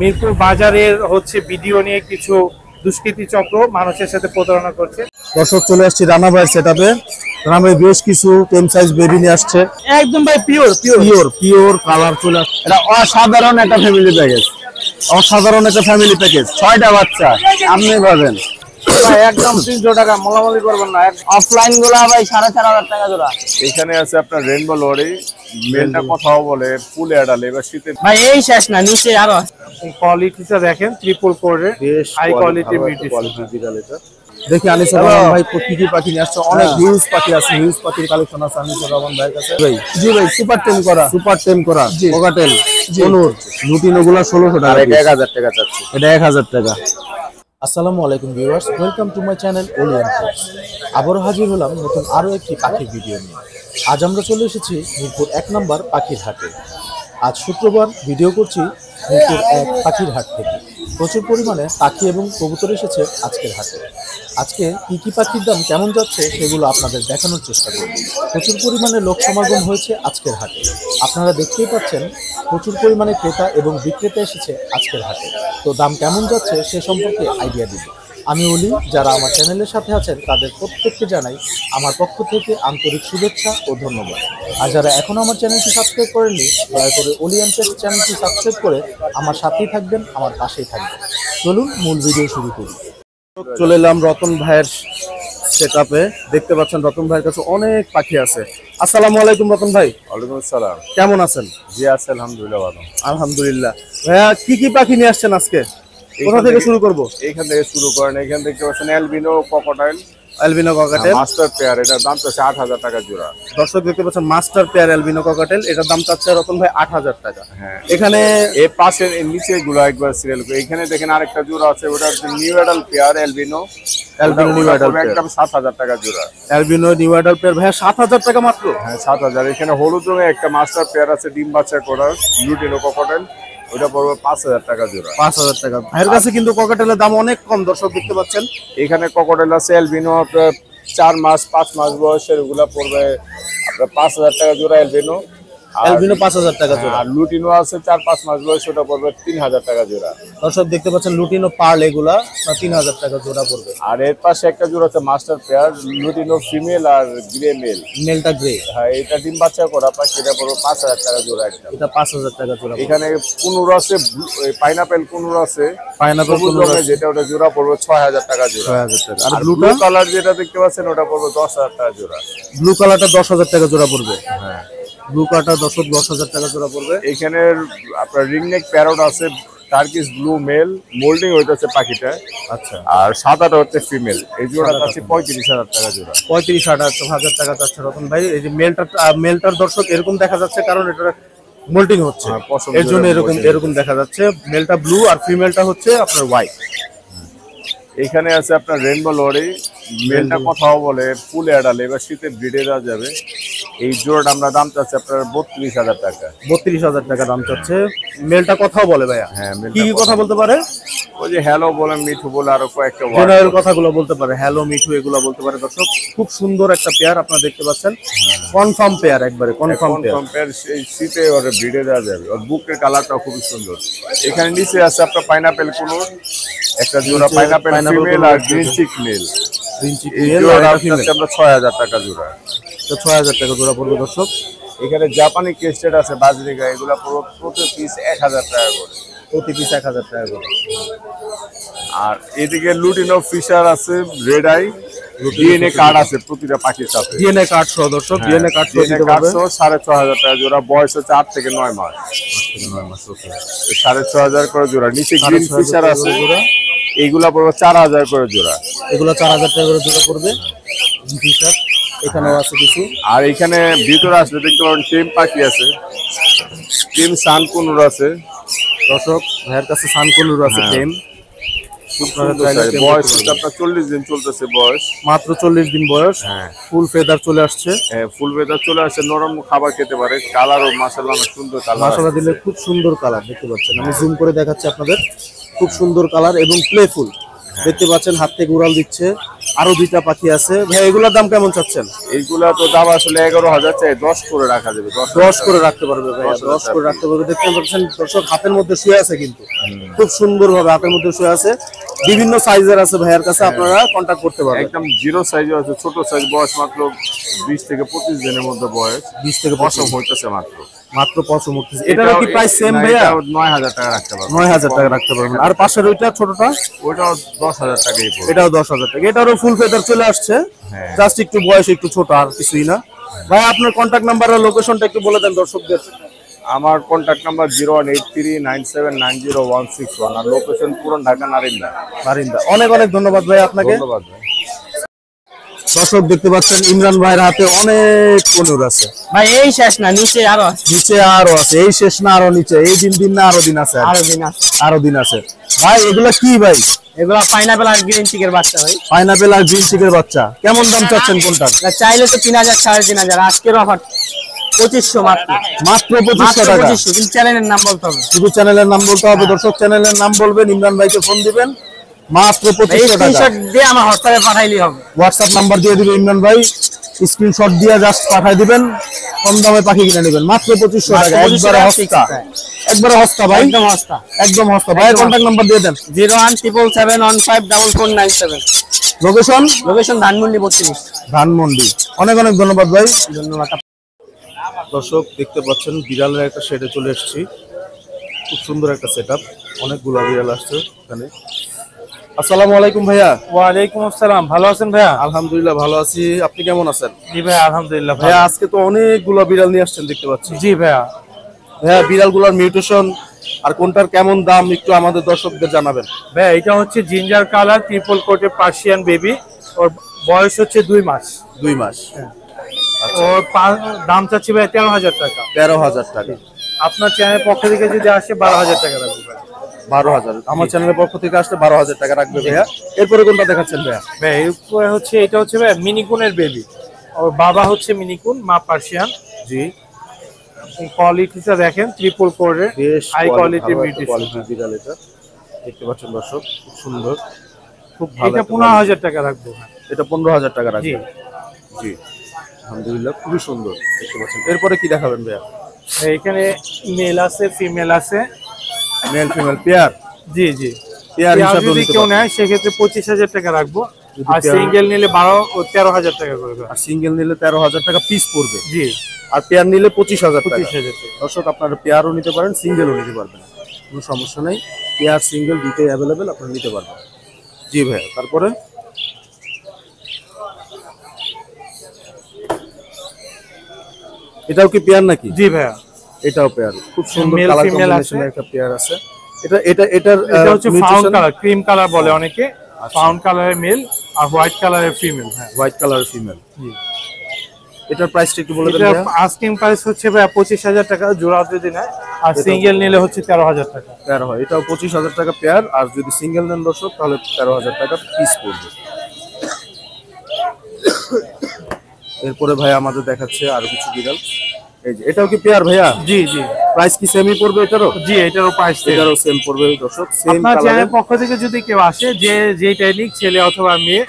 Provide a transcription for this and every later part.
মিরপুর বাজারের ভিডিও নিয়ে কিছু দুষ্কৃতী চক্র মানুষের সাথে প্রতারণা করছে। দর্শক চলে আসছি রানা ভাইয়ের সেটআপে। রানা ভাই বেশ কিছু টেম সাইজ বেবি নিয়ে আসছে, একদম ভাই পিওর কালার চলে আসছে। এটা অসাধারণ একটা ফ্যামিলি প্যাকেজ, অসাধারণ একটা ফ্যামিলি প্যাকেজ। 6টা বাচ্চা আপনি পাবেন একদম 300 টাকা, মোলামুলি করবেন না। অফলাইন গুলা ভাই 4,500 টাকা জোড়া। এখানে আছে আপনার রেইনবো লরি, মেলটা কথাও বলে, ফুল অ্যাডাল। এবার শীতে ভাই এই শেষ না, নিচে আরো কোয়ালিটিটা দেখেন, ট্রিপল কোরে, বেশ হাই কোয়ালিটি কোয়ালিটি বিড়াল। এটা দেখি আনিসুর রহমান ভাই কি কি পাখি নিয়ে আসছে। অনেক হিউজ পাখি আছে, হিউজ পাখির কালেকশন আছে আনিসুর রহমান ভাইয়ের কাছে। ভাই জি ভাই, সুপার টেম করা কোকাটেল কোনুর লুটিনোগুলা 1600 টাকা, এটা 1000 টাকা চাচ্ছি। এটা 1000 টাকা। আসসালামু আলাইকুম viewers, welcome to my channel ওলিয়ান ফ্রেন্ডস। আবারও হাজির হলাম নতুন আরও একটি পাখির ভিডিও নিয়ে। আজ আমরা চলে এসেছি মিরপুর 1 নম্বর পাখির হাটে। আজ শুক্রবার ভিডিও করছি মিরপুর 1 পাখির হাট থেকে। প্রচুর পরিমাণে পাখি এবং কবুতর এসেছে আজকের হাটে। আজকে কী কী পাখির দাম কেমন যাচ্ছে সেগুলো আপনাদের দেখানোর চেষ্টা করব। প্রচুর পরিমাণে লোক সমাগম হয়েছে আজকের হাটে, আপনারা দেখতেই পাচ্ছেন। প্রচুর পরিমাণে ক্রেতা এবং বিক্রেতা এসেছে আজকের হাটে। তো দাম কেমন যাচ্ছে সে সম্পর্কে আইডিয়া দিব আমি ওলি। যারা আমার চ্যানেলের সাথে আছেন তাদের প্রত্যেককে জানাই আমার পক্ষ থেকে আন্তরিক শুভেচ্ছা ও ধন্যবাদ। আর যারা এখনও আমার চ্যানেলটি সাবস্ক্রাইব করেননি, দয়া করে ওলিয়ান ফ্রেন্ডস চ্যানেলটি সাবস্ক্রাইব করে আমার সাথেই থাকবেন, আমার পাশেই থাকবেন। চলুন মূল ভিডিও শুরু করি। চলে এলাম রতন ভাইয়ের সেটআপে। দেখতে পাচ্ছেন রতন ভাইয়ের কাছে অনেক পাখি আছে। আসসালামু আলাইকুম রতন ভাই। ওয়ালাইকুম আসসালাম। কেমন আছেন? জি আছে, আলহামদুলিল্লাহ ভালো। আলহামদুলিল্লাহ। ভাইয়া কি কি পাখি নিয়ে আসছেন আজকে? কোথা থেকে শুরু করব? এইখান থেকে শুরু করেন। এখান থেকে পাচ্ছেন albino cocktail, albino cockatiel master pair. এটার দাম চাচ্ছে 8000 টাকা জোড়া। দর্শক দেখতে পাচ্ছেন মাস্টার পেয়ার অ্যালবিনো ককাটেল, এটার দাম চাচ্ছে রতন ভাই 8000 টাকা। হ্যাঁ, এখানে এই পাশে নিচে গুলো একবার সিরিয়াল করে। এখানে দেখেন আরেকটা জোড়া আছে, ওটা হচ্ছে new adult pair albino new adult pair, একদম 7000 টাকা জোড়া। অ্যালবিনো নিউ অ্যাডাল পেয়ার ভাইয়া 7000 টাকা মাত্র। হ্যাঁ 7000। এখানে হলুদ রঙের একটা মাস্টার পেয়ার আছে, ডিম বাচ্চা করা লুটিনো ককটেল, ওটা পড়বে 5000 টাকা জোড়া। 5000 টাকা। ভাইয়ের কাছে কিন্তু ককাটেলের দাম অনেক কম, দর্শক দেখতে পাচ্ছেন। এখানে ককটেল আছে অ্যালবিনো আপনার 4 মাস 5 মাস বয়সের, ওগুলা পড়বে আপনার 5000 টাকা জোড়া অ্যালবিনো। অ্যালবিনো 5000 টাকা জোড়া। আর লুটিনো আছে 4-5 মাস বয়স, ওটা পড়বে 3000 টাকা জোড়া। দর্শক দেখতে পাচ্ছেন লুটিনো পার্ল, এগুলা 3000 টাকা জোড়া পড়বে। আর এর পাশে একটা জোড়া আছে মাস্টার পেয়ার, লুটিনো ফিমেল আর গ্রে মেল। মেলটা গ্রে। হ্যাঁ, এটা ডিম বাচ্চা করা পাখি, এটা পড়বে 5000 টাকা জোড়া একটা। এটা 5000 টাকা জোড়া। এখানে কুনুর আছে, পাইনাপেল কুনুর আছে, পাইনাপল সবুজ রঙের যেটা, ওটা জোড়া পড়বে 6000 টাকা জোড়া। 6000 টাকা। আর আর ব্লু ব্লু কালার যেটা দেখতে পাচ্ছেন, ওটা পড়বে 10000 টাকা জোড়া। ব্লু কালারটা 10000 টাকা জোড়া পড়বে। হ্যাঁ, ব্লু কালারটা 10,000 টাকা জোড়া পড়বে। এখানে আপনার রিংনেক প্যারট আছে, টার্কিশ ব্লু মেল, মোল্ডিং হইতেছে পাখিটা। আচ্ছা। আর সাদাটা হচ্ছে ফিমেল। এই জোড়াটা আছে 35000 টাকা জোড়া। 35,000 টাকা যাচ্ছে রতন ভাই। এই যে মেলটার দর্শক এরকম দেখা যাচ্ছে, কারণ এটা মোল্টিং হচ্ছে, এর জন্য এরকম দেখা যাচ্ছে। মেলটা ব্লু আর ফিমেলটা হচ্ছে আপনার হোয়াইট। এখানে আছে আপনার রেইনবো লরি, মেলটা কথাও বলে, ফুল অ্যাডাল। এবার শীতে ব্রিডে দেওয়া যাবে। এই জোড়াটা আমরা দাম চাচ্ছি আপনার 32000 টাকা। 32000 টাকা দাম চাচ্ছে। মেলটা কথাও বলে ভাইয়া? হ্যাঁ, কি কি কথা বলতে পারে? ওই যে হ্যালো বলে, মিঠু বলে, আরো কয়েকটা জেনারেল কথাগুলো বলতে পারে, হ্যালো মিঠু এগুলো বলতে পারে। দর্শক খুব সুন্দর একটা পেয়ার আপনারা দেখতে পাচ্ছেন, কনফার্ম পেয়ার, একবারে কনফার্ম পেয়ার। এই শীতে ওর ব্রিডে দেওয়া যাবে। ওর বুকের কালারটাও খুবই সুন্দর। এখানে নিচে আছে আপনার পাইনাপেল কুনুর, একটা জোড়া পাইনাপেল ফিমেল আর গ্রিন চিক মেল। আমরা 6000 টাকা জোড়া। তো 6000 টাকা জোড়া পড়বে দর্শক। এখানে জাপানি কেস্টেড আছে বাজরিকা, এগুলা প্রতি পিস 1000 টাকা করে। প্রতি পিস 1000 টাকা করে। আর এদিকে লুটিনো ফিশার আছে, রেড আই, ডিএনএ কার্ড আছে প্রতিটা পাখির সাথে। ডিএনএ কার্ড সহ দর্শক, ডিএনএ কার্ড সহ দিতে পারবে। 6500 টাকা জোড়া, বয়স হচ্ছে 8 থেকে 9 মাস। 6500 করে জোড়া। নিচে গ্রিন ফিশার আছে, এইগুলা পড়বে 4000 করে জোড়া। এগুলো 4000 টাকা করে জোড়া পড়বে ফিশার। এখানেও আছে কিছু। আর এখানে ভিতরে আসলে দেখতে পাবেন টেম পাখি আছে, টেম সানকুনুর আছে। দর্শক ভাইয়ের কাছে সানকুনুর আছে টেম। বয়স আপনার 40 দিন চলতেছে বয়স, মাত্র 40 দিন বয়স। হ্যাঁ, ফুল ফেদার চলে আসছে। হ্যাঁ, ফুল ফেদার চলে আসছে, নরম খাবার খেতে পারে। কালারও মাশাআল্লাহ অনেক সুন্দর কালার। মাশাআল্লাহ দিলে খুব সুন্দর কালার দেখতে পাচ্ছেন। আমি জুম করে দেখাচ্ছি আপনাদের। খুব সুন্দর কালার এবং প্লেফুল দেখতে পাচ্ছেন। হাত থেকে উড়াল দিচ্ছে, আরো দুইটা পাখি আছে ভাই, এগুলোর দাম কেমন চাচ্ছেন? এইগুলা তো দাম আসলে 11,000 চাই, 10 করে রাখা যাবে। 10 করে রাখতে পারবে ভাই, 10 করে রাখতে পারবে। দেখতে পাচ্ছেন দর্শক, হাতের মধ্যে শুয়ে আছে, কিন্তু খুব সুন্দর ভাবে হাতের মধ্যে শুয়ে আছে। বিভিন্ন সাইজের আছে ভাইয়ার কাছে, আপনারা কন্টাক্ট করতে পারবেন। একদম জিরো সাইজও আছে, ছোট সাইজ, বয়স মাত্র 20 থেকে 25 দিনের মধ্যে বয়স, 20 থেকে পশম হইতেছে মাত্র পছন্দ উঠতেছে। এটারও কি প্রাইস সেম ভাইয়া? 9,000 টাকা রাখতে পারবেন। 9,000 টাকা রাখতে পারবেন। আর পাশের ওইটা ছোটটা, ওইটাও 10,000 টাকাই পড়বে। এটাও 10,000 টাকা। এটারও ফুল ফেদার চলে আসছে, জাস্ট একটু বয়স একটু ছোট, আর কিছুই না। ভাই আপনার কন্টাক্ট নাম্বার আর লোকেশনটা একটু বলে দেন দর্শকদের। আমার কন্ট্যাক্ট নাম্বার 0183979061, আর লোকেশন পুরো ঢাকা নারিন্দা। অনেক অনেক ধন্যবাদ ভাই আপনাকে। ধন্যবাদ ভাই। দর্শক দেখতে পাচ্ছেন ইমরান ভাইয়ের হাতে অনেক কনুর আছে ভাই। এই শেষ না, নিচে আরো আছে। নিচে আরো আছে, এই শেষ না আরো নিচে, এই দিন না আরো দিন আছে, আরো দিন আছে ভাই। এগুলা কি ভাই? এগুলা পাইনাপেল আর গ্রিন চিকের বাচ্চা ভাই। পাইনাপেল আর গ্রিন চিকের বাচ্চা। কেমন দাম চাচ্ছেন কোনটার? চাইলে তো 3,000 3,500, আজকের অফার 2500 মাত্র 2500 টাকা। 2500, কিন্তু চ্যানেলের নাম বলতে হবে। শুধু চ্যানেলের নাম বলতে হবে দর্শক, চ্যানেলের নাম বলবেন, ইমরান ভাইকে ফোন দিবেন, মাত্র 2500 টাকা। স্ক্রিনশট দিয়ে আমার হোয়াটসঅ্যাপে পাঠাইলেই হবে। হোয়াটসঅ্যাপ নাম্বার দিয়ে দিবেন ইমরান ভাই, স্ক্রিনশট দিয়ে জাস্ট পাঠিয়ে দিবেন, কম দামে পাখি কিনে নেবেন, মাত্র 2500 টাকা। একবারে হস্তা, একবারে হস্তা ভাই, একদম হস্তা ভাই। কন্টাক্ট নাম্বার দিয়ে দেন। 01777154497। লোকেশন ধানমন্ডি 32। ধানমন্ডি। অনেক অনেক ধন্যবাদ ভাই। ধন্যবাদ। দর্শক দেখতে পাচ্ছেন বিড়ালের একটা শেডে চলে এসেছি, খুব সুন্দর একটা সেটআপ, অনেকগুলো বিড়াল আসছে এখানে। আসসালামু আলাইকুম ভাইয়া। ওয়ালাইকুম আসসালাম, ভালো আছেন ভাইয়া? আলহামদুলিল্লাহ ভালো আছি, আপনি কেমন আছেন? জি ভাই, আলহামদুলিল্লাহ ভাইয়া। আজকে তো অনেকগুলো বিড়াল নিয়ে আসছেন দেখতে পাচ্ছি। জি ভাইয়া। ভাইয়া বিড়ালগুলোর মিউটেশন আর কোনটার কেমন দাম একটু আমাদের দর্শকদের জানাবেন। ভাইয়া এটা হচ্ছে জিঞ্জার কালার ট্রিপল কোটে পার্সিয়ান বেবি, ওর বয়স হচ্ছে 2 মাস। 2 মাস। ওর দাম চাচ্ছি ভাই 13,000 টাকা। 13,000 টাকা। আপনার চ্যানেলের পক্ষ থেকে যদি আসে 12,000 টাকা রাখবো ভাই। 12,000 আমার চ্যানেলের পক্ষ থেকে আসলে 12,000 টাকা রাখবে ভাইয়া। এরপরে কোনটা দেখাচ্ছেন ভাইয়া? ভাই এরপরে হচ্ছে এটা হচ্ছে ভাই মিনিকুনের বেবি, ওর বাবা হচ্ছে মিনিকুন, মা পার্সিয়ান। জি। কোয়ালিটিটা দেখেন, ট্রিপল কোডের বেশ হাই কোয়ালিটির কোয়ালিটির বিড়াল এটা, দেখতে পাচ্ছেন দর্শক, খুব সুন্দর, খুব ভালো। এটা 15,000 টাকা রাখবো। এটা 15,000 টাকা জি রাখবে। জি আলহামদুলিল্লাহ, খুবই সুন্দর দেখতে পাচ্ছেন। এরপরে কি দেখাবেন ভাইয়া? এখানে মেল আছে, ফিমেল আছে, মেল ফিমেল পেয়ার। জি জি। পেয়ার হিসাবে যদি কেউ নেয় সেক্ষেত্রে 25,000 টাকা রাখবো, আর সিঙ্গেল নিলে 13,000 টাকা করে। আর সিঙ্গেল নিলে 13,000 টাকা পিস পড়বে। জি। আর পেয়ার নিলে 25,000 টাকা। 25,000 টাকা। দর্শক আপনারা পেয়ারও নিতে পারেন, সিঙ্গেলও নিতে পারবেন, কোনো সমস্যা নেই। পেয়ার সিঙ্গেল দুটোই অ্যাভেলেবেল, আপনারা নিতে পারবেন। জি ভাইয়া। তারপরে এটাও কি পেয়ার নাকি? জি ভাইয়া, এটাও পেয়ার, খুব সুন্দর মেল কালার ফিমেল আছে। কম্বিনেশনের একটা পেয়ার আছে। এটার এটা হচ্ছে ফাউন্ড কালার, ক্রিম কালার বলে অনেকে। ফাউন্ড কালারের মেল আর হোয়াইট কালারের ফিমেল। হ্যাঁ, হোয়াইট কালারের ফিমেল। জি। এটার প্রাইসটা একটু বলে দেন এটা ভাইয়া। আস্কিং প্রাইস হচ্ছে ভাইয়া 25,000 টাকা জোড়া যদি নেয়, আর সিঙ্গেল নিলে হচ্ছে 13,000 টাকা। পেয়ার হয়, এটাও 25,000 টাকা পেয়ার, আর যদি সিঙ্গেল নেন দর্শক তাহলে 13,000 টাকা পিস পড়বে। এরপরে ভাই আমাদের দেখাচ্ছে আরো কিছু বিড়াল। এই যে এটাও কি পেয়ার ভাইয়া? জি জি। প্রাইস কি সেমই পড়বে এটারও? জি, এটারও প্রাইস এটারও সেম পড়বে দর্শক, সেম আপনার কালারের। চ্যানেলের পক্ষ থেকে যদি কেউ আসে, যেটাই নিক, ছেলে অথবা মেয়ে,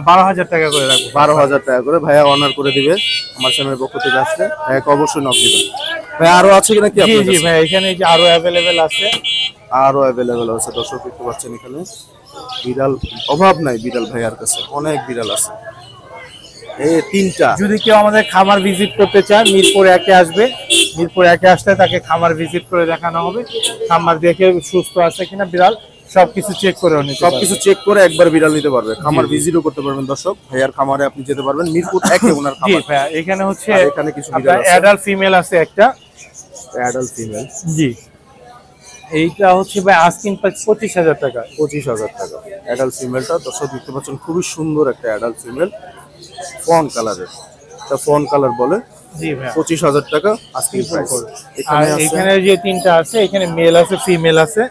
12,000 টাকা করে রাখবো। 12,000 টাকা করে ভাইয়া অনার করে দিবে আমার চ্যানেলের পক্ষ থেকে আসলে। ভাইয়াকে অবশ্যই নক দিবেন। ভাই আরো আছে কিনা কি জি আপনার জি কাছে? ভাই, এখানে যে আরো অ্যাভেলেবেল আছে। আরো অ্যাভেলেবেল আছে দর্শক, দেখতে পাচ্ছেন এখানে বিড়াল অভাব নাই, বিড়াল ভাইয়ার কাছে অনেক বিড়াল আছে। এই 3টা। যদি কেউ আমাদের খামার ভিজিট করতে চায়, মিরপুর 1-এ আসবে। মিরপুর 1-এ আসলে তাকে খামার ভিজিট করে দেখানো হবে, খামার দেখে সুস্থ আছে কিনা বিড়াল সবকিছু চেক করে সবকিছু চেক করে একবার বিড়াল নিতে পারবে। খামার ভিজিটও করতে পারবেন দর্শক, ভাইয়ার খামারে আপনি যেতে পারবেন, মিরপুর 1-এ ওনার জি খামার। ভাইয়া, এখানে হচ্ছে আর এখানে কিছু বিড়াল আছে। অ্যাডাল্ট ফিমেল আছে একটা। Adult female. জি। এইটা হচ্ছে ভাই আস্কিং প্রাইস 25,000 টাকা। 25,000 টাকা অ্যাডাল্ট ফিমেলটা দর্শক দেখতে পাচ্ছেন, খুবই সুন্দর একটা অ্যাডাল্ট ফিমেল, ফন কালারের, এটা ফন কালার বলে। জি ভাইয়া, 25,000 টাকা আস্কিং প্রাইস। আর এখানে যে 3টা আছে, এখানে মেল আছে, ফিমেল আছে,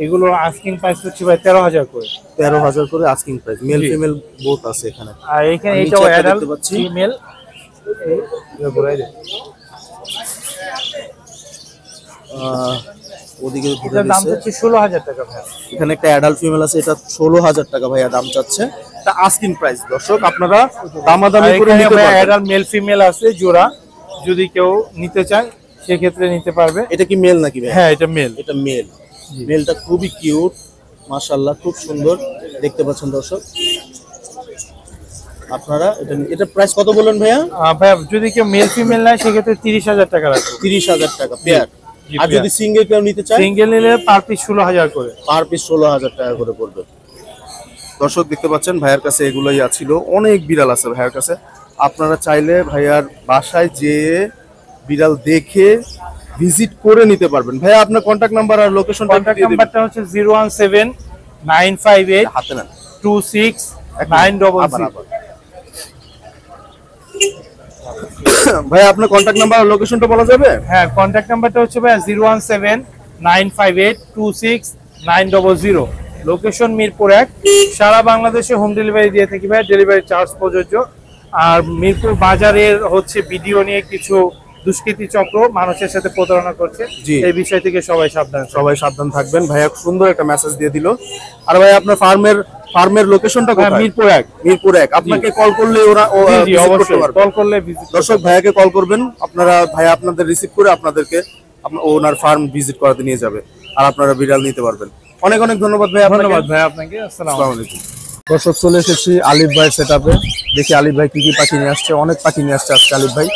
এগুলো আস্কিং প্রাইস হচ্ছে ভাই 13,000 করে। 13,000 করে asking price, male female both আছে এখানে। আর এখানে আমি এটাও নিচে একটা অ্যাডাল্ট দেখতে পাচ্ছি। ফিমেল। ওদিকে এটার দাম হচ্ছে 16,000 টাকা ভাই। এখানে একটা অ্যাডাল্ট ফিমেল আছে, এটা 16,000 টাকা ভাইয়া দাম চাচ্ছে। এটা আস্কিং প্রাইস দর্শক, আপনারা দামাদামি করে নিতে পারবেন। অ্যাডাল্ট মেল ফিমেল আছে জোড়া, যদি কেউ নিতে চায় সেক্ষেত্রে নিতে পারবে। এটা কি মেল নাকি ভাই? হ্যাঁ এটা মেল। এটা মেল। মেলটা খুবই কিউট, মাশাআল্লাহ খুব সুন্দর দেখতে পাচ্ছেন দর্শক আপনারা। এটা প্রাইস কত বলেন ভাইয়া? ভাইয়া যদি কেউ মেল ফিমেল নেয় সেক্ষেত্রে 30,000 টাকা রাখবে। 30,000 টাকা পেয়ার। আর যদি সিঙ্গেল কেউ নিতে চায়? সিঙ্গেল নিলে পার পিস 16,000 করে। পার পিস 16,000 টাকা করে পড়বে। দর্শক দেখতে পাচ্ছেন ভাইয়ার কাছে এগুলোই আছিল, অনেক বিড়াল আছে ভাইয়ার কাছে। আপনারা চাইলে ভাইয়ার বাসায় যেয়ে বিড়াল দেখে ভিজিট করে নিতে পারবেন। ভাইয়া আপনার কন্টাক্ট নাম্বার আর লোকেশনটা কন্টাক্ট নাম্বারটা হচ্ছে 017-958 হাতে নেন 26-900। ভাইয়া আপনার কন্টাক্ট নাম্বার আর লোকেশনটা বলা যাবে? হ্যাঁ কন্টাক্ট নাম্বারটা হচ্ছে ভাইয়া 017-958 26-900। লোকেশন মিরপুর 1। সারা বাংলাদেশে হোম ডেলিভারি দিয়ে থাকি ভাই, ডেলিভারি চার্জ প্রযোজ্য। আর মিরপুর বাজারের হচ্ছে ভিডিও নিয়ে কিছু দুষ্কৃতী চক্র মানুষের সাথে প্রতারণা করছে, এই বিষয় থেকে সবাই সাবধান থাকবেন। ভাইয়া সুন্দর একটা মেসেজ দিয়ে দিল। আর ভাই আপনার ফার্মের লোকেশনটা কোথায়? মিরপুর 1। মিরপুর 1। আপনাকে কল করলে ওরা অবশ্যই কল করলে দর্শক ভাইয়াকে কল করবেন, আপনারা ভাইয়া আপনাদের রিসিভ করে আপনাদেরকে ওনার ফার্ম ভিজিট করাতে নিয়ে যাবে, আর আপনারা বিড়াল নিতে পারবেন। অনেক অনেক ধন্যবাদ ভাই। ধন্যবাদ ভাই আপনাকে। আসসালামু আলাইকুম। দর্শক চলে এসেছি আলিফ ভাইয়ের সেটআপে। দেখি আলিফ ভাই কি কি পাখি নিয়ে আসছে। অনেক পাখি নিয়ে আসছে আজকে আলিফ ভাই,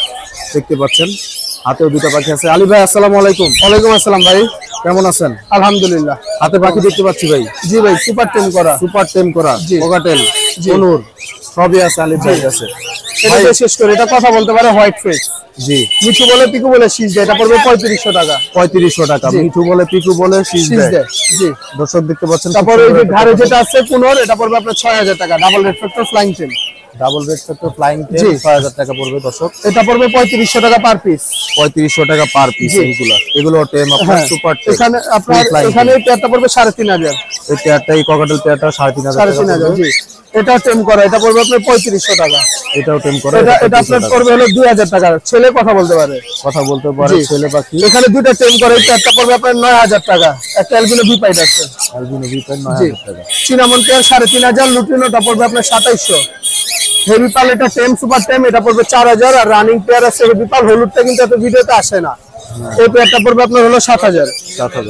দেখতে পাচ্ছেন হাতেও দুটো পাখি আছে। আলিফ ভাই আসসালামু আলাইকুম। ওয়ালাইকুম আসসালাম ভাই, কেমন আছেন? আলহামদুলিল্লাহ। হাতে পাখি দেখতে পাচ্ছি ভাই। জি ভাই, সুপার টেম করা, কোকাটেল, কোনুর সবই আছে আলিফ ভাইয়ের কাছে। এটা বিশেষ করে এটা কথা বলতে পারে হোয়াইট ফেস। জি। মিঠু বলে পিকু বলে শীষ দেয়, এটা পড়বে 3500 টাকা। 3500 টাকা। মিঠু বলে পিকু বলে শীষ দেয়। জি দর্শক দেখতে পাচ্ছেন। তারপরে ওই যে ঘাড়ে যেটা আছে কোনর, এটা পড়বে আপনার 6000 টাকা। Double red factor flying tame. Double red factor flying tame 6000 টাকা পড়বে দর্শক। এটা পড়বে 3500 টাকা পার পিস। 3500 টাকা পার পিস। এগুলো টেম আপনার সুপার টেম। এখানে আপনার এখানে পেয়ারটা পড়বে 3500। এই পেয়ারটা, এই ককাটেল পেয়ারটা 3500 জি। এটা টেম করা, এটা পড়বে আপনার 3500 টাকা। এটাও টেম করা, এটা আপনার পড়বে হলো 2000 টাকা। ছেলে কথা বলতে পারে ছেলে পাখি। এখানে দুটো টেম করে, একটা পড়বে আপনার 9000 টাকা। একটা অ্যালবিনো বিপাইট আছে, অ্যালবিনো বিপাইট 9000 টাকা। Cinnamon pair 3500। লুটিনোটা পড়বে আপনার 2700। হেভি পাল এটা টেম সুপার টেম, এটা পড়বে 4000। আর রানিং পেয়ার আছে হেভি পাল, হলুদটা কিন্তু এত ভিডিওতে আসে না। এই পেয়ারটা পড়বে আপনার হলো 7000।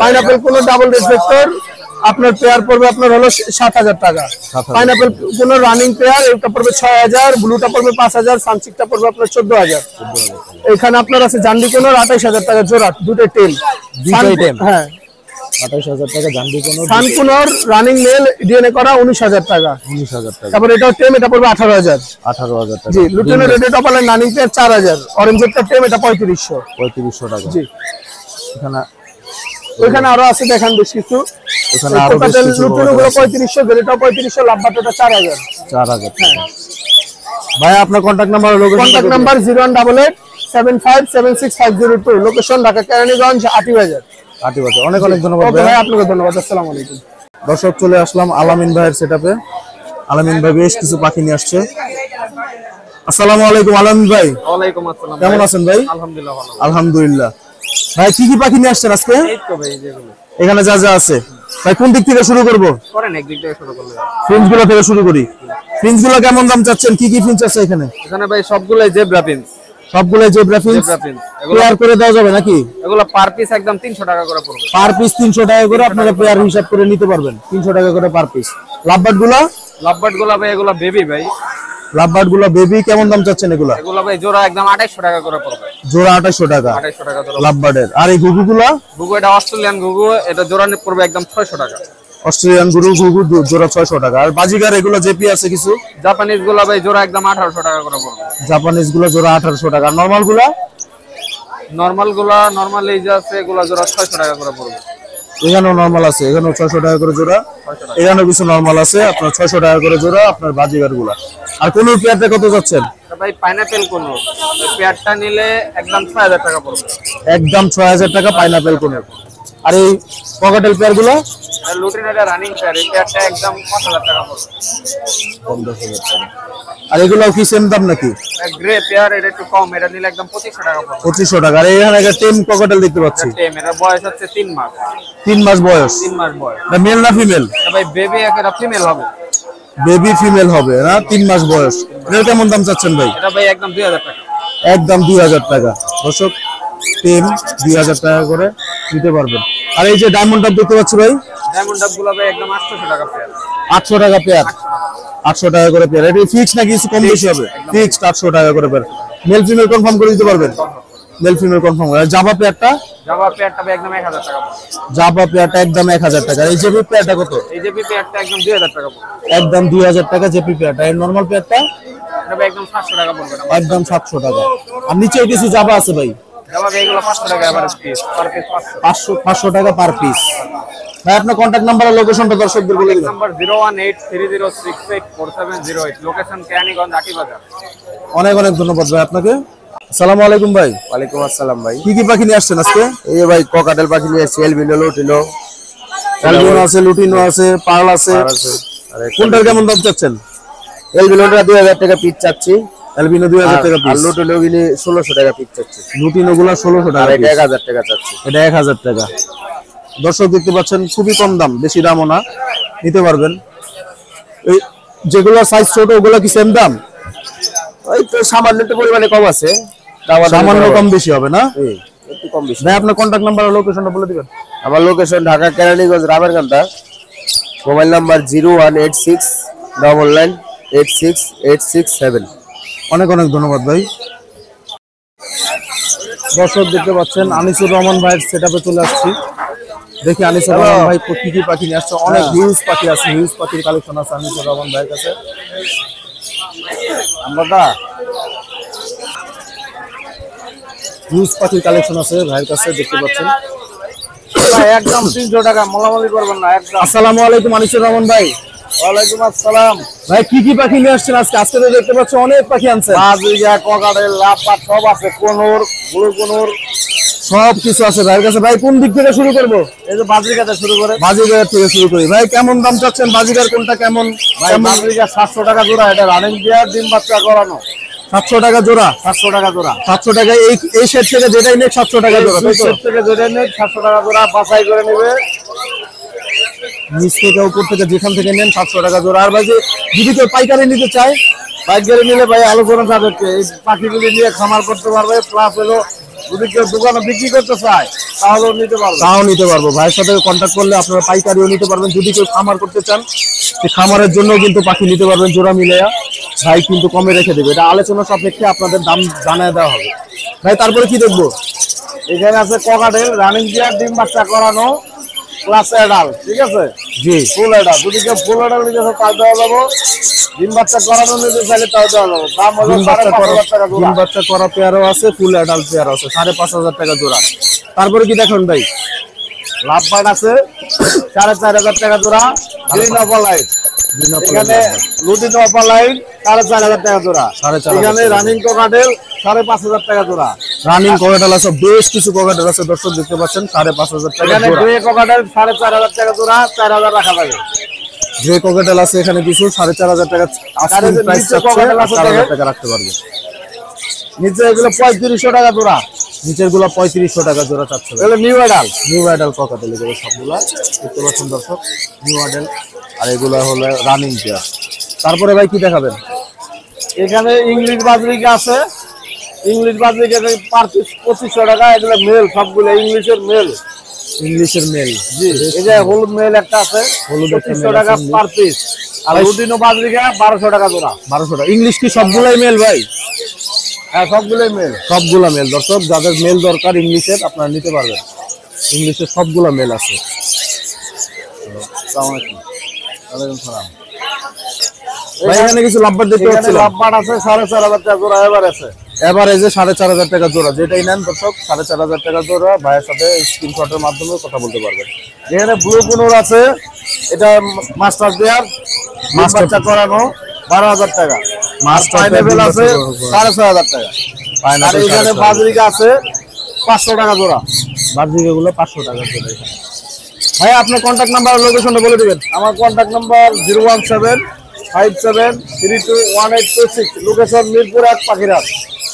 পাইনাপেল কোন ডাবল রেড ভেক্টর আপনার পেয়ার পড়বে আপনার হলো 7000 টাকা। পাইনাপেল কোন রানিং পেয়ার, এটা পড়বে 6000। ব্লুটা পড়বে 5000। সানচিকটা পড়বে আপনার 14000। এখানে আপনার আছে জান্ডি কোন 28000 টাকা জোড়া, দুটো টেম। হ্যাঁ 28000 টাকা জান্ডি কোন। সানকুনর রানিং মেল ডিএনএ করা 19000 টাকা। 19000 টাকা। তারপর এটাও টেম, এটা পড়বে 18000। 18000 টাকা। জি। লুটিনো রেড টপালের রানিং পেয়ার 4000। অরেঞ্জেরটা টেম, এটা 3500। 3500 টাকা। জি। এখানে আরো আছে দেখেন বেশ কিছু। এখানে আরো বেশ কিছু লুটিনোগুলো 3500, গেলেটাও 3500, লাভবাটাটা 4000। 4000 টাকা। ভাই আপনার কন্টাক্ট নাম্বার আর location? Contact number 01887576502। Location Dhaka Keraniganj, Atibazar. অনেক অনেক ধন্যবাদ ভাই। আপনাকে ধন্যবাদ। আসসালামু আলাইকুম। দর্শক চলে আসলাম আলামিন ভাইয়ের সেটআপে। আলামিন ভাই বেশ কিছু পাখি নিয়ে আসছে। আসসালামু আলাইকুম আলামিন ভাই। ওয়ালাইকুম আসসালাম। কেমন আছেন ভাই? আলহামদুলিল্লাহ ভালো। আলহামদুলিল্লাহ। ভাই কি কি পাখি নিয়ে আসছেন আজকে? এই তো ভাই যেগুলো এখানে যা যা আছে। ভাই কোন দিক থেকে শুরু করব? করেন একদিক থেকে শুরু করলে। ফিঞ্চগুলো থেকে শুরু করি। ফিঞ্চগুলো কেমন দাম চাচ্ছেন? কি কি ফিঞ্চ আছে এখানে? এখানে ভাই সবগুলাই জেব্রা পিন্স। সবগুলো জেব্রা ফিঞ্চ। পেয়ার করে দেওয়া যাবে নাকি? এগুলো পার পিস একদম 300 টাকা করে পড়বে। পার পিস 300 টাকা করে আপনারা পেয়ার হিসাব করে নিতে পারবেন। 300 টাকা করে পার পিস। লাভবার্ড গুলো ভাই এগুলো বেবি ভাই। লাভবার্ড গুলো বেবি কেমন দাম চাচ্ছেন এগুলো? এগুলো ভাই জোড়া একদম 2800 টাকা করে পড়বে। জোড়া 2800 টাকা। 2800 টাকা জোড়া লাভবার্ডের। আর এই ঘুঘুগুলো? এটা অস্ট্রেলিয়ান ঘুঘু, এটা জোড়া পড়বে একদম 600 টাকা। অস্ট্রেলিয়ান ঘুঘু জোড়া 600 টাকা। আর বাজিগার এগুলো জেপি আছে কিছু? জাপানিজ গুলো ভাই জোড়া একদম 1800 টাকা করে পড়বে। জাপানিজ গুলো জোড়া 1800 টাকা। নরমাল গুলো? নরমাল এই যে আছে এগুলো জোড়া 600 টাকা করে পড়বে। এখানেও নরমাল আছে, এখানেও 600 টাকা করে জোড়া। এখানেও কিছু নরমাল আছে আপনার 600 টাকা করে জোড়া আপনার বাজিগার গুলা। আর কোন পেয়ারটা কত যাচ্ছেন? ভাই পাইনাপেল কোন পেয়ারটা নিলে একদম 6000 টাকা পড়বে। একদম 6000 টাকা পাইনাপেল কোন। আর এই পকেটেল পেয়ার গুলো? লুটিনোটা রানিং পেয়ার, এই পেয়ারটা একদম 5000 টাকা পড়বে। 10000 টাকা। আর এগুলো কি সেম দাম নাকি? গ্রে পেয়ার এটা একটু কম, এটা নিলে একদম 2500 টাকা পড়বে। 2500 টাকা। আর এখানে একটা টেম পকেটেল দেখতে পাচ্ছি। টেম, এর বয়স হচ্ছে 3 মাস। 3 মাস বয়স। 3 মাস বয়স। এটা মেল না ফিমেল? ভাই বেবি একটা ফিমেল হবে। বেবি ফিমেল হবে না, 3 মাস বয়স। এর কেমন দাম চাচ্ছেন ভাই? এটা ভাই একদম 2000 টাকা। একদম 2000 টাকা। দর্শক টেম 2000 টাকা করে নিতে পারবেন। আর এই যে ডায়মন্ড ডাব দেখতে পাচ্ছি ভাই, ডায়মন্ড ডাব গুলো ভাই একদম 800 টাকা পেয়ার। 800 টাকা পেয়ার। 800 টাকা করে পেয়ার। এটা ফিক্স নাকি কিছু কম বেশি হবে? ফিক্সড 800 টাকা করে পেয়ার। মেল ফিমেল কনফার্ম করে দিতে পারবেন? Male female confirm. আর জাভা পেয়ারটা? জাভা পেয়ারটা ভাই একদম 1000 টাকা। জাভা পেয়ারটা একদম 1000 টাকা। এই জেপি পেয়ারটা কত? এই জেপি পেয়ারটা একদম 2000 টাকা পড়বে। একদম 2000 টাকা জেপি পেয়ারটা। এর নরমাল পেয়ারটা এটা ভাই একদম 700 টাকা পড়বে। একদম 700 টাকা। আর নিচেও কিছু জাভা আছে ভাই? জাভা ভাই এগুলো 500 টাকা এভারেজ পিস, পার পিস 500। 500 টাকা পার পিস। ভাই আপনার কন্টাক্ট নাম্বার আর লোকেশনটা দর্শকদের বলে দিন। Number 01830684708, location Keraniganj Atibazar. অনেক অনেক ধন্যবাদ ভাই আপনাকে। আসসালামু আলাইকুম ভাই। ওয়ালাইকুম আসসালাম ভাই। কি কি পাখি নিয়ে আসছেন আজকে? এই যে ভাই ককাটেল পাখি নিয়ে এসেছি, এলবিনো লুটিনো অ্যালবিনো আছে, লুটিনো আছে, পার্ল আছে। কোনটার কেমন দাম চাচ্ছেন? এলবিনোটা 2000 টাকা পিস চাচ্ছি, অ্যালবিনো 2000 টাকা আর পিস। লুটিনো গিনি 1600 টাকা পিস চাচ্ছি, লুটিনো গুলা 1600 আর টাকা এটা piece। 1000 টাকা চাচ্ছি। এটা 1000 টাকা। দর্শক দেখতে পাচ্ছেন খুবই কম দাম, বেশি দামও না, নিতে পারবেন। এই যেগুলো সাইজ ছোট ওগুলো কি সেম দাম? ওই তো সামান্য একটু পরিমাণে কম আছে, সামান্য কম বেশি হবে না? একটু কম বেশি। ভাই আপনার কন্টাক্ট নাম্বার আর লোকেশনটা বলে দিবেন। আমার location Dhaka Keraniganj Ramerkanda, mobile number 01869986867। অনেক অনেক ধন্যবাদ ভাই। দর্শক দেখতে পাচ্ছেন আনিসুর রহমান ভাইয়ের সেটআপে চলে আসছি। দেখি আনিসুর রহমান ভাই কি কি পাখি নিয়ে আসছে। অনেক হিউজ পাখি আছে, হিউজ পাখির কালেকশন আছে আনিসুর রহমান ভাইয়ের কাছে। আমরা হিউজ পাখির কালেকশন আছে ভাইয়ের কাছে, দেখতে পাচ্ছেন। ভাই একদম 300 টাকা, মালামালি করবেন না একদম। আসসালামু আলাইকুম আনিসুর রহমান ভাই। ওয়ালাইকুম আসসালাম। ভাই কি কি পাখি নিয়ে আসছেন আজকে? আজকে তো দেখতে পাচ্ছি অনেক পাখি আনছেন। বাজরিগা, ককাটেল, লাপাট সব আছে, কোনুর, ব্লু কোনুর সব কিছু আছে ভাইয়ের কাছে। ভাই কোন দিক থেকে শুরু করবো? এই যে বাজরিগাতে শুরু করে। বাজিগার থেকে শুরু করি। ভাই কেমন দাম চাচ্ছেন? বাজিগার কোনটা কেমন? ভাই বাজরিগা 700 টাকা জোড়া, এটা রানিং পেয়ার, ডিম বাচ্চা করানো। 700 টাকা জোড়া। 700 টাকা জোড়া। 700 টাকা। এই সেট থেকে যেটাই নেই 700 টাকা জোড়া, তাই তো? সেট থেকে যেটা নেই 700 টাকা জোড়া, বাছাই করে নেবে। নিচ থেকে উপর থেকে যেখান থেকে নেন 700 টাকা জোড়া। আর ভাই যদি কেউ পাইকারি নিতে চায়? পাইকারি নিলে ভাই আলোচনা সাপেক্ষে এই পাখিগুলি নিয়ে খামার করতে পারবে, প্লাস হলো যদি কেউ দোকানে বিক্রি করতে চায় তাহলেও নিতে পারবে। তাও নিতে পারবো। ভাইয়ের সাথে কন্ট্যাক্ট করলে আপনারা পাইকারিও নিতে পারবেন। যদি কেউ খামার করতে চান সে খামারের জন্য কিন্তু পাখি নিতে পারবেন জোড়া মিলাইয়া। ভাই কিন্তু কমে রেখে দেবে, এটা আলোচনা সাপেক্ষে আপনাদের দাম জানায় দেওয়া হবে। ভাই তারপরে কি দেখবো? এখানে আছে ককাটেল, রানিং পেয়ার, ডিম বাচ্চা করানো, প্লাস অ্যাডাল, ঠিক আছে? জি। ফুল অ্যাডাল, যদি কেউ ফুল অ্যাডাল নিতে চায় তাও দেওয়া যাবো, ডিম বাচ্চা করানো নিতে চাইলে তাও দেওয়া যাবো। দাম হলো 5,500 টাকা জোড়া। ডিম বাচ্চা করা পেয়ারও আছে, ফুল অ্যাডাল্ট পেয়ার আছে, 5,500 টাকা জোড়া। তারপরে কি দেখুন ভাই? লাভ বাইট আছে 4,500 টাকা জোড়া, গ্রিন অপার লাইট। এখানে লুটিন অপার লাইট 4,500 টাকা জোড়া। 4,500 এখানে রানিং ককাটেল 5,500 টাকা জোড়া। রানিং ককাটেল আছে, বেশ কিছু ককাটেল আছে, দর্শক দেখতে পাচ্ছেন। 5,500 টাকা এখানে জোড়া। গ্রে ককাটেল 4,500 টাকা জোড়া, 4,000 রাখা যাবে। গ্রে ককাটেল আছে এখানে কিছু, 4,500 টাকা আস্কিং প্রাইস চাচ্ছে, 4,000 টাকা রাখতে পারবে। নিচে এগুলো 3,500 টাকা জোড়া। নিচের গুলা 3,500 টাকা জোড়া চাচ্ছে। এগুলো new adult. New ideal cockatiel এগুলো সবগুলা দেখতে পাচ্ছেন দর্শক, নিউ আইডাল। আর এগুলা হলো রানিং পেয়ার। তারপরে ভাই কি দেখাবেন? এখানে ইংলিশ বাজরিকা আছে, ইংলিশ বাজরিকা পার পিস 2,500 টাকা। এগুলো মেল, সবগুলো ইংলিশের মেল। ইংলিশের মেল। জি, এই যে হলুদ মেল একটা আছে, হলুদ একটা 2,500 মেল টাকা আছে। Per piece. আর লুটিনো বাজরিকা 1,200 টাকা জোড়া। 1200 টাকা। ইংলিশ কি সবগুলাই মেল ভাই? হ্যাঁ, সবগুলোই মেল। সবগুলা মেল। দর্শক যাদের মেল দরকার ইংলিশের আপনারা নিতে পারবেন, ইংলিশের সবগুলা মেল আছে। আসসালামু আলাইকুম। ওয়ালাইকুম সালাম। ভাই এখানে কিছু লাভবার দেখতে এখানে পাচ্ছি। লাভবাট আছে 4,500 টাকা জোড়া, এবার আছে। এভারেজে 4,500 টাকা জোড়া। যেটাই নেন দর্শক 4,500 টাকা জোড়া। ভাইয়ের সাথে স্ক্রিনশটের মাধ্যমে কথা বলতে পারবেন। এখানে ব্লু কোনুর আছে, এটা মাস্টার পেয়ার, বাচ্চা করানো, 12,000 টাকা। মাস্টার পাইনাপেল আছে 6,500 টাকা। আর এখানে বাজরিকা আছে 500 টাকা জোড়া। বাজরিকাগুলো 500 টাকা জোড়া। এখানে ভাই আপনার কন্ট্যাক্ট নাম্বার আর লোকেশনটা বলে দিবেন। আমার কন্ট্যাক্ট নাম্বার 01757321826, লোকেশন মিরপুর 1 পাখিরহাট।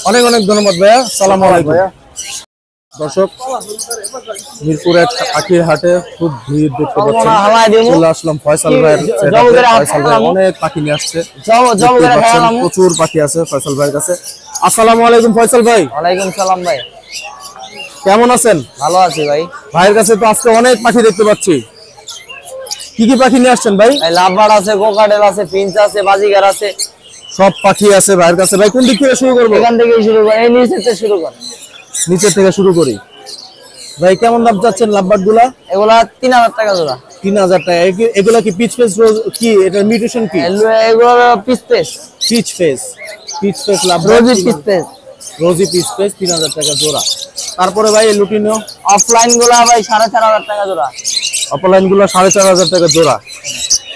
অনেক অনেক ধন্যবাদ ভাইয়া। সালাম আলাইকুম ভাইয়া। দর্শক মিরপুর এক পাখির হাটে খুব ভিড় দেখতে পাচ্ছেন। চলে আসলাম ফয়সাল ভাইয়ের সেটআপে। ফয়সাল ভাই অনেক পাখি নিয়ে আসছে, প্রচুর পাখি আছে ফয়সাল ভাইয়ের কাছে। আসসালামু আলাইকুম ফয়সাল ভাই। ওয়ালাইকুম সালাম ভাই, কেমন আছেন? ভালো আছি ভাই। ভাইয়ের কাছে তো আজকে অনেক পাখি দেখতে পাচ্ছি, কি কি পাখি নিয়ে আসছেন ভাই? লাভবার্ড আছে, কোকাটেল আছে, ফিঞ্চ আছে, বাজিগার আছে, সব পাখি আছে ভাইয়ের কাছে। ভাই কোন দিক থেকে শুরু করবো? এখান থেকে শুরু করেন, এই নিচে থেকে শুরু করেন। নিচের থেকে শুরু করি। ভাই কেমন দাম চাচ্ছেন লাভবার্ড গুলা? এগুলা 3000 টাকা জোড়া। 3000 টাকা। এগুলা কি পিচ ফেস কি? এটা মিউটেশন কি? এগুলো peach face, peach face lovebird, rosy peach face, rosy peach face 3000 টাকা জোড়া। তারপরে ভাই লুটিনো অফলাইন গুলা ভাই 4500 টাকা জোড়া। অফলাইন গুলো 4500 টাকা জোড়া।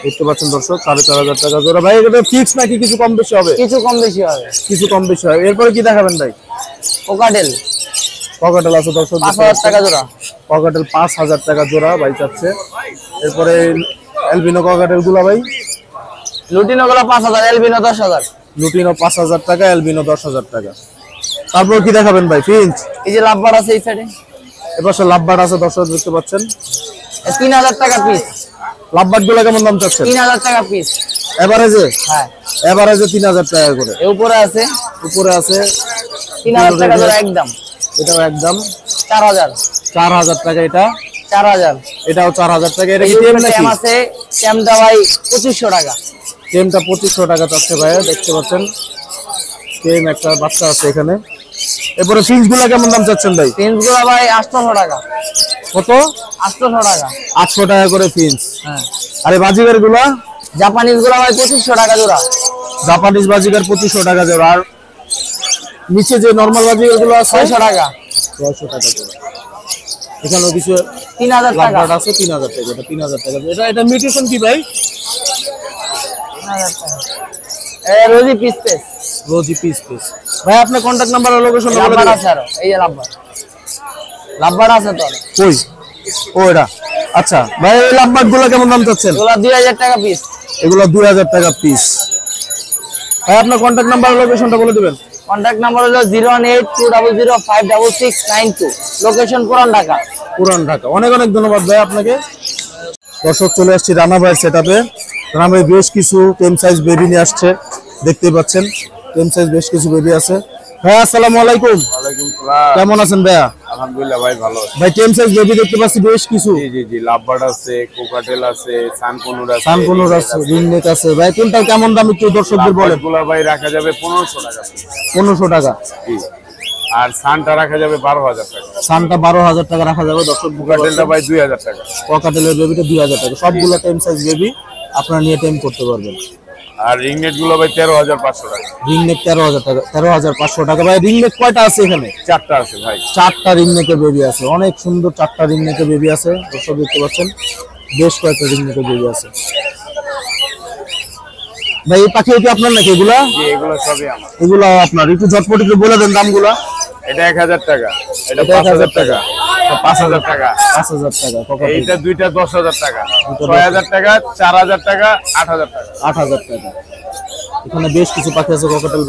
দেখতে পাচ্ছেন দর্শক 4500 টাকা জোড়া। ভাই এটা ফিক্স নাকি কিছু কম বেশি হবে? কিছু কম বেশি হবে, কিছু কম বেশি হবে। এরপরে কি দেখাবেন ভাই? কোকাটেল ককাটেল আছে দর্শক, 5000 টাকা জোড়া। ককাটেল 5000 টাকা জোড়া ভাই চাচ্ছে। এরপরে এলবিনো ককাটেল গুলা ভাই, লুটিনো গুলা 5000, এলবিনো 10000। লুটিনো 5000 টাকা, এলবিনো 10000 টাকা। তারপর কি দেখাবেন ভাই? ফিঞ্চ, এই যে লাভবার্ড আছে এই সাইডে, এপাশে লাভবার্ড আছে দর্শক দেখতে পাচ্ছেন। 3000 টাকা পিস। লাভবার্ড গুলা কেমন দাম চাচ্ছেন? 3000 টাকা পিস। এভারেজে? হ্যাঁ, এভারেজে 3000 টাকা করে। এর উপরে আছে, উপরে আছে 3000 টাকা জোড়া একদম। এটাও একদম 4000, 4000 টাকা। এটা 4000। এটাও 4000 টাকা। এটা কি টেম নাকি? টেম আছে, টেমটা ভাই 2500 টাকা। টেমটা 2500 টাকা চাচ্ছে ভাই, দেখতে পাচ্ছেন। টেম একটা বাচ্চা আছে এখানে। এরপরে ফিঞ্চ গুলা কেমন দাম চাচ্ছেন ভাই? ফিঞ্চ গুলা ভাই 800 টাকা। কত? 800 টাকা। 800 টাকা করে ফিঞ্চ। হ্যাঁ, আরে বাজিগার গুলা? জাপানিজ গুলা ভাই 2500 টাকা জোড়া। জাপানিজ বাজিগার 2500 টাকা জোড়া। আর নিচে যে নরমাল বাজিগার গুলো আছে 600 টাকা। 600 টাকা জোড়া। এখানেও কিছু 3000 টাকা। লাভবার্ড আছে 3000 টাকা। এটা 3000 টাকা। এটা মিউটেশন কি ভাই? 3000 টাকা। রোজি পিস পেস। রোজি পিস পিস। ভাই আপনার কন্টাক্ট নাম্বার আর লোকেশন বলে লাভবার্ড দিন। আছে, আর এই যে লাভবার্ড, লাভবার্ড আছে তো। কই? ও এটা। আচ্ছা ভাই এই লাভবার্ড গুলো কেমন দাম চাচ্ছেন? এগুলা 2000 টাকা পিস। এগুলো 2000 টাকা পিস। ভাই আপনার কন্টাক্ট নাম্বার আর লোকেশনটা বলে দিবেন। কন্টাক্ট নাম্বার হলো 01820056692। লোকেশন পুরান ঢাকা। পুরান ঢাকা। অনেক অনেক ধন্যবাদ ভাই আপনাকে। দর্শক চলে আসছি রানা ভাইয়ের সেটআপে। রানা ভাই বেশ কিছু টেম সাইজ বেবি নিয়ে আসছে, দেখতেই পাচ্ছেন। টেম সাইজ বেশ কিছু বেবি আছে। ভাই আসসালামু আলাইকুম। ওয়ালাইকুম সালাম। কেমন আছেন ভাইয়া? আলহামদুলিল্লাহ ভাই, ভালো আছি। ভাই টেম সাইজ বেবি দেখতে পাচ্ছি বেশ কিছু। জি জি জি, লাভবার্ড আছে, কোকাটেল আছে, সানকুনুর আছে, সানকুনুর আছে, রিংনেক আছে। ভাই কোনটা কেমন দাম একটু দর্শকদের বলেন। গুলা ভাই রাখা যাবে 1500 টাকা। 1500 টাকা। জি। আর সানটা রাখা যাবে 12000 টাকা। সানটা 12000 টাকা রাখা যাবে দর্শক। কোকাটেলটা ভাই 2000 টাকা। ককাটেলের বেবিটা 2000 টাকা। সবগুলো টেম সাইজ বেবি আপনারা নিয়ে টেম করতে পারবেন। আর রিংনেট গুলো ভাই 13500 টাকা। রিংনেক 13000 টাকা, 13500 টাকা। ভাই রিংনেক কয়টা আছে এখানে? 4টা আছে ভাই। 4টা রিংনেকের বেবি আছে। অনেক সুন্দর 4টা রিংনেকের বেবি আছে দর্শক দেখতে পাচ্ছেন। বেশ কয়েকটা রিংনেকের বেবি আছে। ভাই এই পাখি কি আপনার নাকি এগুলা? জি, এগুলো সবই আমার। এগুলা আপনার। একটু ঝটপট একটু বলে দেন দামগুলা। এটা 1000 টাকা, এটা এটা 5000 টাকা, এটা 5000 টাকা, 5000 টাকা ককাটেল। এইটা দুইটা 10000 টাকা, 6000 টাকা, 4000 টাকা, 8000 টাকা। 8000 টাকা। এখানে বেশ কিছু পাখি আছে ককাটেল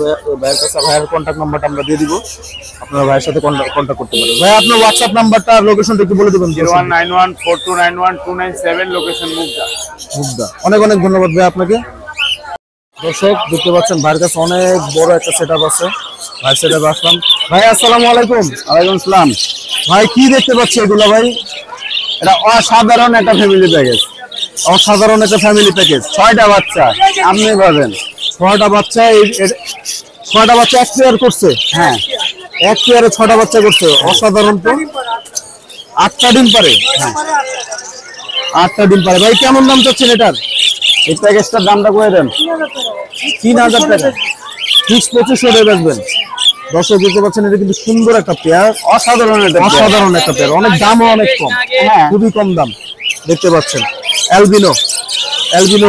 ভাইয়ের কাছে। ভাইয়ের কন্ট্যাক্ট নাম্বারটা আমরা দিয়ে দিব, আপনারা ভাইয়ের সাথে কন্ট্যাক্ট করতে পারেন। ভাই আপনার হোয়াটসঅ্যাপ নাম্বারটা আর লোকেশনটা একটু বলে দিবেন। 019142912297, লোকেশন মুগদা। অনেক অনেক ধন্যবাদ ভাই আপনাকে। দর্শক দেখতে পাচ্ছেন ভাইয়ের কাছে অনেক বড় একটা সেটআপ আছে। ভাই সেটআপে আসলাম। ভাই আসসালামু আলাইকুম। ওয়ালাইকুম সালাম। ভাই কি দেখতে পাচ্ছি এগুলো ভাই? এটা অসাধারণ একটা ফ্যামিলি প্যাকেজ। অসাধারণ একটা ফ্যামিলি প্যাকেজ। 6টা বাচ্চা আপনি পাবেন। 6টা বাচ্চা। 6টা বাচ্চা এক পেয়ার করছে? হ্যাঁ, এক পেয়ারে 6টা বাচ্চা করছে। অসাধারণ তো। 8টা ডিম পারে? হ্যাঁ। 8টা ডিম পারে। ভাই কেমন দাম চাচ্ছেন এটার? এই প্যাকেজটার দামটা করে দেন। 3000 টাকা। ফিক্স 2500 টাকা বেচবেন। দর্শক দেখতে পাচ্ছেন এটা কিন্তু সুন্দর একটা পেয়ার। অসাধারণ একটা পেয়ার। অসাধারণ একটা পেয়ার। অনেক দামও অনেক কম। হ্যাঁ। খুবই কম দাম দেখতে পাচ্ছেন। Albino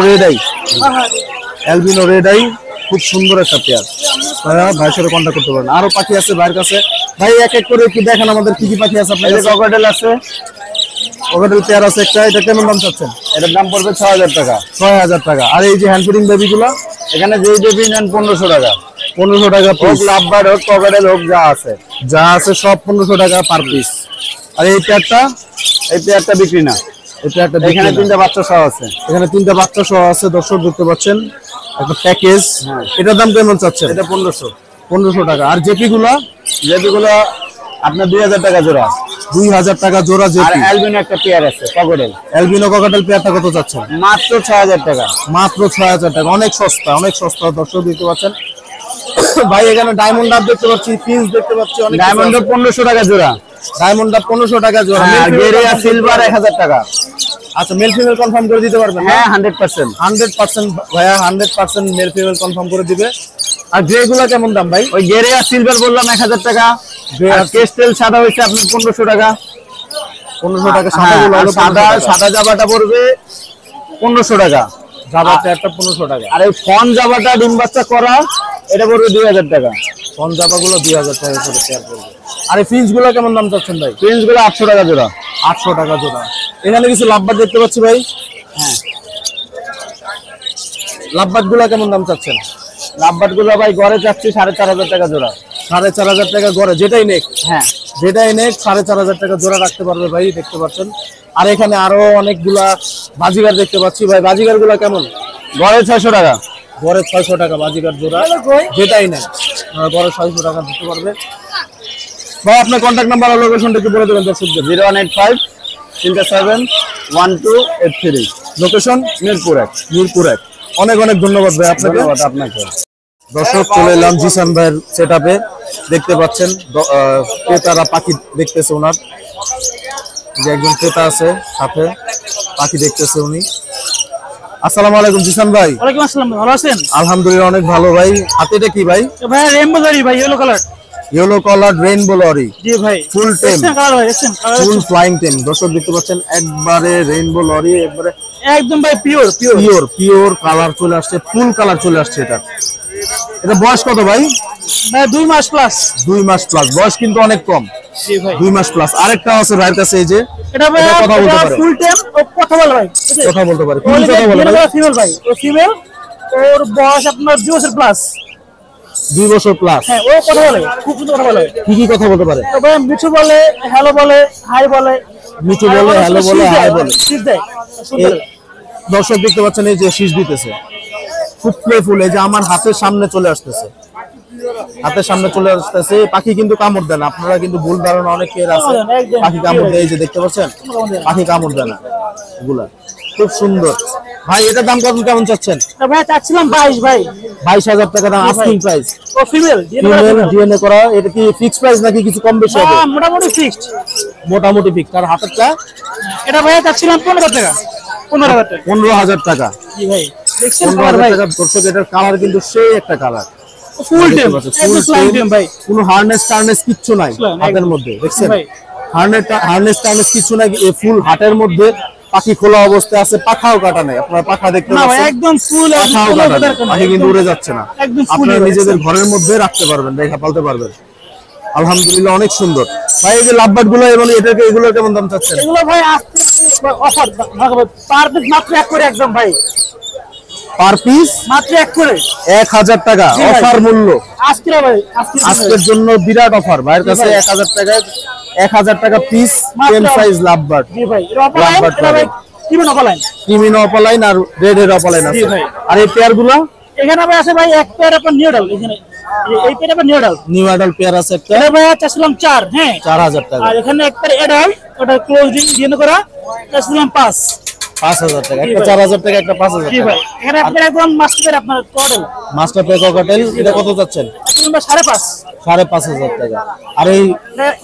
red eye. Albino red eye খুব সুন্দর একটা পেয়ার। ভাইয়ের সাথে কন্ট্যাক্ট করতে পারেন। আরো পাখি আছে ভাইয়ের কাছে। ভাই এক এক করে একটু দেখেন আমাদের কি কি পাখি আছে আপনার কাছে। ককাটেল আছে, ককাটেল পেয়ার আছে একটা। এটা কেমন দাম চাচ্ছেন? এটার দাম পড়বে 6000 টাকা। 6000 টাকা। আর এই যে হ্যান্ড ফিডিং বেবি গুলা? এখানে যেই বেবি নেন 1500 টাকা। 1500 টাকা হোক পিস, লাভবার হোক ককাটেল হোক যা আছে যা আছে সব 1500 টাকা পার পিস। আর এই পেয়ারটা, এই পেয়ারটা বিক্রি না, এই পেয়ারটা এখানে 3টা বাচ্চা সহ আছে। এখানে 3টা বাচ্চা সহ আছে, দর্শক দেখতে পাচ্ছেন একটা প্যাকেজ। হ্যাঁ। এটার দাম কেমন চাচ্ছেন? এটা 1500। 1500 টাকা। আর জেপি গুলা যেগুলো আপনার 2000 টাকা জোড়া। 2000 টাকা জোড়া আর জেপি। অ্যালবিনো একটা পেয়ার আছে ককাটেল, অ্যালবিনো ককাটেল পেয়ারটা কত চাচ্ছেন? মাত্র 6000 টাকা। মাত্র 6000 টাকা, অনেক সস্তা, অনেক সস্তা। দর্শক দেখতে পাচ্ছেন ভাই, এখানে ডায়মন্ড ডাব দেখতে পাচ্ছি, পিস দেখতে পাচ্ছি, অনেক ডায়মন্ড 1500 টাকা জোড়া। ডায়মন্ড ডাব 1500 টাকা জোড়া। হ্যাঁ, গেরিয়া সিলভার 1000 টাকা। আচ্ছা, মেল ফিমেল কনফার্ম করে দিতে পারবেন? হ্যাঁ 100%। 100% ভাইয়া, 100% মেল ফিমেল কনফার্ম করে দিবে। আর গ্রে গুলা কেমন দাম ভাই? ওই গেরিয়া সিলভার বললাম 1000 টাকা। আর কেস্টেল সাদা হইছে আপনার 1500 টাকা। 1500 টাকা সাদা হ্যাঁ, গুলো আর হলো সাদা 1500 টাকা। সাদা জাবাটা পড়বে 1500 টাকা। জাবা পেয়ারটা 1500 টাকা। আর এই ফন জাবাটা ডিম বাচ্চা করা এটা পড়বে 2000 টাকা। ফন জাবা গুলো 2000 টাকা করে পেয়ার পড়বে। আর এই ফিঞ্চ গুলো কেমন দাম চাচ্ছেন ভাই? প্রিন্স গুলো 800 টাকা জোড়া। 800 টাকা জোড়া। এখানে কিছু লাভবাট দেখতে পাচ্ছি ভাই। হ্যাঁ, লাভবাট গুলা কেমন দাম চাচ্ছেন? লাভবাট গুলো ভাই ঘরে চাচ্ছি 4500 টাকা জোড়া। 4500 টাকা গড়ে, যেটাই নেক, হ্যাঁ, যেটাই নেক 4500 টাকা জোড়া রাখতে পারবে ভাই, দেখতে পাচ্ছেন। আর এখানে আরো অনেকগুলা বাজিগার দেখতে পাচ্ছি ভাই, বাজিগার গুলা কেমন? ঘরে 600 টাকা। গড়ে 600 টাকা বাজিগার জোড়া, যেটাই নেক গড়ে 600 টাকা দিতে পারবে ভাই। আপনার কন্ট্যাক্ট নাম্বার আর লোকেশনটা একটু বলে দেবেন দর্শকদের। 0185 37 1283। লোকেশন মিরপুর 1। মিরপুর 1। অনেক অনেক ধন্যবাদ ভাই আপনাকে। ধন্যবাদ আপনাকে। দর্শক, চলে এলাম জিসান ভাইয়ের সেটআপে। দেখতে পাচ্ছেন ক্রেতারা পাখি দেখতেছে, ওনার যে একজন ক্রেতা আছে সাথে পাখি দেখতেছে উনি। আসসালামু আলাইকুম জিসান ভাই। ওয়ালাইকুম আসসালাম, ভালো আছেন? আলহামদুলিল্লাহ অনেক ভালো ভাই। হাতে এটা কি ভাই? ভাই রেইনবো লরি ভাই, yellow colour. Yellow colour rainbow lory, জি ভাই, ফুল টেম, দেখছেন কালার ভাই, দেখছেন কালার, ফুল ফ্লাইং টেম। দর্শক দেখতে পাচ্ছেন একবারে রেইনবো লরি, একবারে একদম ভাই pure pure. Pure pure colour চলে আসছে, ফুল কালার চলে আসছে। এটা বয়স কত ভাই? ভাই 2 মাস প্লাস। 2 মাস প্লাস, বয়স কিন্তু অনেক কম। জি ভাই, 2 মাস প্লাস। আরেকটা আছে ভাইয়ের কাছে, এই যে এটা ভাই এটা কথা বলতে পারে, ফুল টেম, ও কথা বলে ভাই, কথা বলতে পারে। কি ওই যে কথা বলে ভাই? ফিমেল ভাই, ও ফিমেল, ওর বয়স আপনার 2 বছর প্লাস। 2 বছর প্লাস। হ্যাঁ, ও কথা বলে, খুব সুন্দর কথা বলে। কি কি কথা বলতে পারে? তো ভাই মিঠু বলে, হ্যালো বলে, হাই বলে, মিঠু বলে, হ্যালো বলে, হাই বলে। শীষ দেয় সুন্দর। দর্শক দেখতে পাচ্ছেন এই যে শীষ দিতেছে, খুব প্লেফুল। এই যে আমার হাতের সামনে চলে আসতেছে, হাতের সামনে চলে আসতেছে। পাখি কিন্তু কামড় দেয় না, আপনারা কিন্তু ভুল ধারণা অনেকের আছে, একদম। পাখি কামড় দেয়। এই যে দেখতে পাচ্ছেন পাখি কামড় দেয় না, এগুলা খুব সুন্দর। ভাই এটার দাম কত কেমন চাচ্ছেন? তো ভাই চাচ্ছিলাম 22 ভাই। 22000 টাকা দাম, আস্কিং প্রাইস। ও ফিমেল, ফিমেল ডিএনএ করা। এটা কি ফিক্সড প্রাইস নাকি কিছু কম বেশি হবে? মোটামুটি ফিক্সড। মোটামুটি ফিক্সড। আর হাতেরটা এটা ভাই চাচ্ছিলাম 15 টাকা। 15,000 টাকা। 15000 টাকা। জি ভাই, দেখছেন 15000 ভাই, টাকা। দর্শক এটার কালার কিন্তু সেই একটা কালার, ফুল টেম, একদম ফ্লাইং টেম ভাই। কোনো হার্নেস টার্নেস কিচ্ছু নাই একদম। হাতের মধ্যে, দেখছেন? ভাই। হার্নেস টার্নেস কিচ্ছু নাই, এই ফুল হাটের মধ্যে পাখি খোলা অবস্থায় আছে, পাখাও কাটা নাই। আপনারা পাখা দেখতে না ভাই, পাচ্ছেন, একদম ফুল, পাখাও কাটা নাই, পাখি কিন্তু উড়ে যাচ্ছে না। একদম ফুল আপনারা এবার, নিজেদের ঘরের মধ্যে রাখতে পারবেন, রেখা পালতে পারবেন। আলহামদুলিল্লাহ অনেক সুন্দর ভাই। এই যে লাভবার্ড গুলো এবং এটাকে, এগুলো কেমন দাম চাচ্ছেন? এগুলো ভাই অফার পার পিস মাত্র 1 করে, একদম ভাই পার পিস মাত্র 1 করে 1000 টাকা জি ভাই। অফার মূল্য আজকে না ভাই, আজকে আজকের জন্য বিরাট অফার ভাইয়ের কাছে। 1000 টাকায় 1000 টাকা পিস মাত্র। Ten size lovebird. জি ভাই, এটা অফলাইন, লাভবার্ড এটা ভাই পাবেন। কিবেন অফলাইন। ক্রিমিনো অপালাইন আর রেড এর অপালাইন জি আছে। ভাই। আর এই পেয়ার গুলো এখানে ভাই আছে ভাই এক পেয়ার আপনার নিউডাল, এখানে এই পেয়ার আপনার নিউডাল। নিউ অ্যাডাল্ট পেয়ার আছে একটা, এটা ভাই চাচ্ছিলাম 4, হ্যাঁ। 4000 টাকা। আর এখানে এক পেয়ার অ্যাডাল্ট, ওটা ক্লোজ রিং দিয়ে করা, চাচ্ছিলাম 5। 5000 টাকা। একটা জি ভাই। 4000 টাকা, একটা 5000 জি টাকা। ভাই, এখানে আপনার একদম মাস্টার আপনার কডেল, মাস্টার পে ককাটেল, এটা কত যাচ্ছেন? চাচ্ছিলাম 5.5। 5500 টাকা। আর এই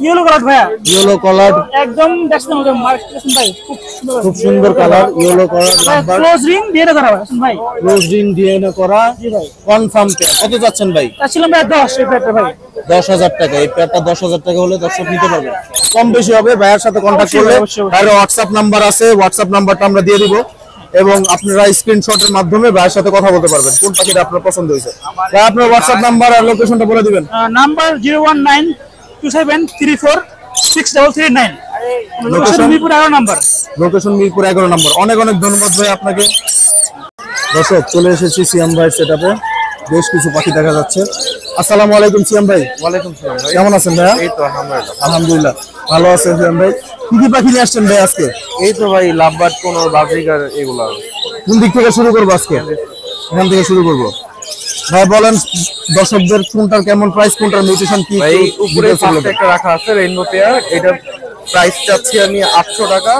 ইয়েলো কালার ভাইয়া, ইয়েলো কালার, একদম দেখছেন ওটা মার্কেট ভাই, খুব সুন্দর খুব সুন্দর colour, yellow colour lovebird, close ring দিয়ে করা ভাই। ক্লোজ রিং ডিএনএ করা, জি ভাই, কনফার্ম পেয়ার। কত যাচ্ছেন ভাই? চাচ্ছিলাম ভাই 10 এই পেয়ারটা ভাই। 10000 টাকা। এই পেয়ারটা 10000 টাকা হলে দর্শক নিতে পারবে, কম বেশি হবে। ভাইয়ের সাথে কন্ট্যাক্ট অবশ্যই, করলে অবশ্যই। ভাইয়ের হোয়াটসঅ্যাপ নাম্বার আছে, হোয়াটসঅ্যাপ নাম্বারটা আমরা দিয়ে দিব এবং আপনারা স্ক্রিনশটের মাধ্যমে ভাইয়ের সাথে কথা বলতে পারবেন কোন পাখিটা আপনার পছন্দ হয়েছে। ভাই আপনার হোয়াটসঅ্যাপ নাম্বার আর লোকেশনটা বলে দিবেন। Number 01927363339। Location Mirpur 11 number. Location Mirpur 11 নম্বর। অনেক অনেক ধন্যবাদ ভাই আপনাকে। দর্শক চলে এসেছি সিয়াম ভাইয়ের সেটআপে, বেশ কিছু পাখি দেখা যাচ্ছে। আসসালামু আলাইকুম সিয়াম ভাই। ওয়ালাইকুম সালাম ভাই। কেমন আছেন ভাইয়া? এই তো আলহামদুলিল্লাহ। আলহামদুলিল্লাহ ভালো আছেন সিয়াম ভাই। কি কি পাখি নিয়ে আসছেন ভাই আজকে? এই তো ভাই লাভবার্ড কোন বাজিকার এগুলা। কোন দিক থেকে শুরু করবো আজকে? এখান থেকে শুরু করবো। ভাই বলেন দর্শকদের কোনটার কেমন প্রাইস, কোনটার নিউট্রিশন কি? ভাই উপরে ফার্স্ট একটা রাখা আছে রেইনবো পেয়ার, এটা প্রাইস চাচ্ছি আমি 800 টাকা।